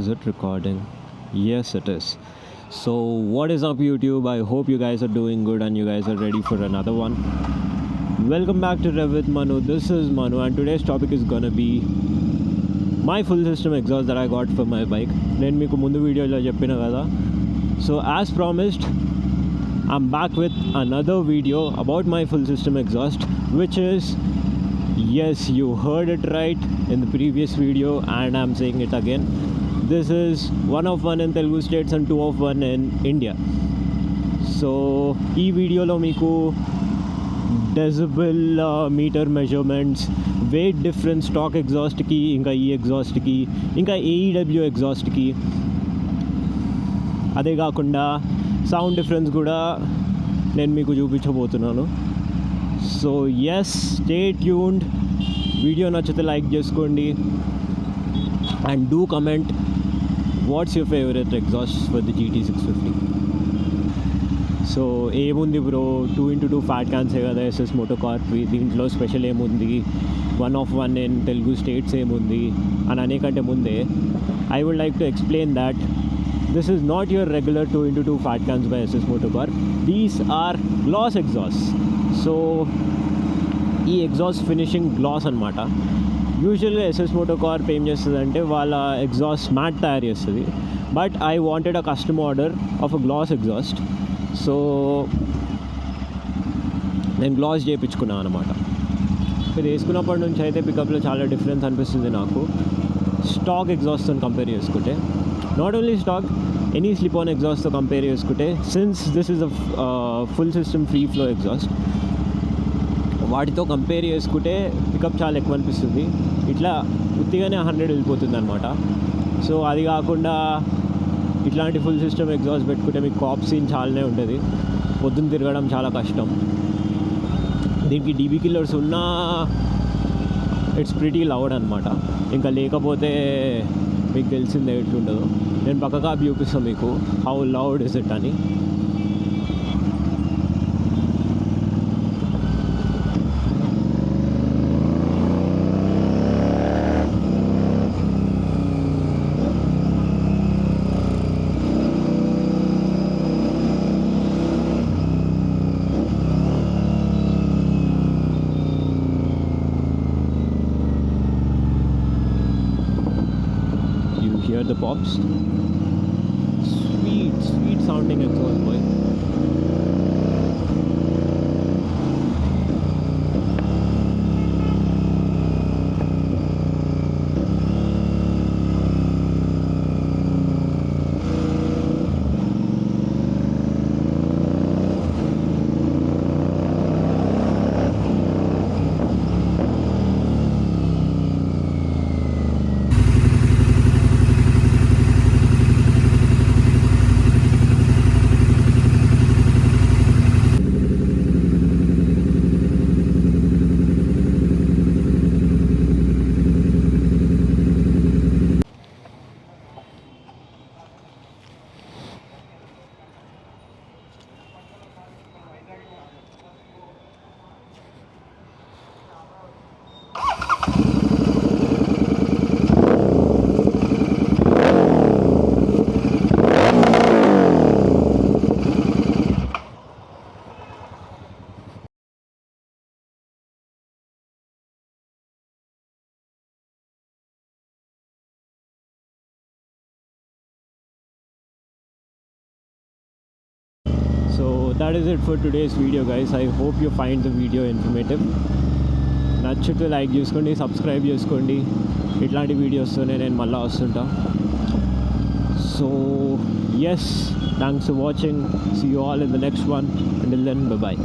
Is it recording? Yes, it is. So, what is up, YouTube? I hope you guys are doing good and you guys are ready for another one. Welcome back to Rev with Manu. This is Manu, and today's topic is gonna be my full system exhaust that I got for my bike. నేను మీకు ముందు వీడియోలో చెప్పిన కదా. So, as promised, I'm back with another video about my full system exhaust, which is, yes, you heard it right in the previous video, and I'm saying it again. This is 1 of 1 in Telugu states and 2 of 1 in India. So, ఈ వీడియోలో మీకు decibel meter measurements, weight difference stock ఎగ్జాస్ట్కి, ఇంకా ఈ ఎగ్జాస్ట్కి, ఇంకా AEW ఎగ్జాస్ట్కి, అదే కాకుండా sound difference కూడా నేను మీకు చూపించబోతున్నాను. So yes, stay tuned. Video నచ్చితే లైక్ చేసుకోండి and do comment what's your favourite exhaust for the GT650. So ఏముంది బ్రో, 2x2 ఫ్యాట్ క్యాన్సే కదా ఎస్ఎస్ మోటోకార్ప్, దీంట్లో స్పెషల్ ఏముంది, 1 of 1 ఇన్ తెలుగు స్టేట్స్ ఏముంది అని అనేకంటే ముందే I would like to explain that this is not your regular 2x2 fat cans by SS Motocorp. These are gloss exhausts. So ఈ ఎగ్జాస్ట్ ఫినిషింగ్ గ్లాస్ అనమాట. యూజువల్గా ఎస్ఎస్ మోటోకార్ప్ ఏం చేస్తుంది అంటే వాళ్ళ ఎగ్జాస్ట్ మ్యాట్ తయారు చేస్తుంది, but I wanted a custom order of a glass exhaust. So నేను గ్లాస్ చేయించుకున్నాను అనమాట. ఇది వేసుకున్నప్పటి నుంచి అయితే పికప్లో చాలా డిఫరెన్స్ అనిపిస్తుంది నాకు స్టాక్ ఎగ్జాస్ట్తో కంపేర్ చేసుకుంటే. Not only stock, any slip on ఎగ్జాస్ట్తో కంపేర్ చేసుకుంటే, since this is a full system free flow exhaust, వాటితో కంపేర్ చేసుకుంటే పికప్ చాలా ఎక్కువ అనిపిస్తుంది. ఇట్లా ఉత్తిగానే 100 వెళ్ళిపోతుంది అనమాట. సో అది కాకుండా ఇట్లాంటి ఫుల్ సిస్టమ్ ఎగ్జాస్ట్ పెట్టుకుంటే మీకు కాప్ సీన్ చాలానే ఉంటుంది, పొద్దున్న తిరగడం చాలా కష్టం. దీనికి డీబీ కిల్లర్స్ ఉన్నా ఇట్స్ ప్రిటీ లౌడ్ అనమాట. ఇంకా లేకపోతే మీకు తెలిసిందే ఎట్లుంటుందో. నేను పక్కగా చూపిస్తాను మీకు హౌ లౌడ్ ఇస్ ఇట్ అని. Hear the pops, sweet sounding exhaust, boy. So that is it for today's video, guys. I hope you find the video informative. నచ్చితే లైక్ చేసుకోండి, సబ్స్క్రైబ్ చేసుకోండి. ఇట్లాంటి వీడియోస్తోనే నేను మళ్ళీ వస్తుంటా. So yes, thanks for watching. See you all in the next one. Until then, bye bye.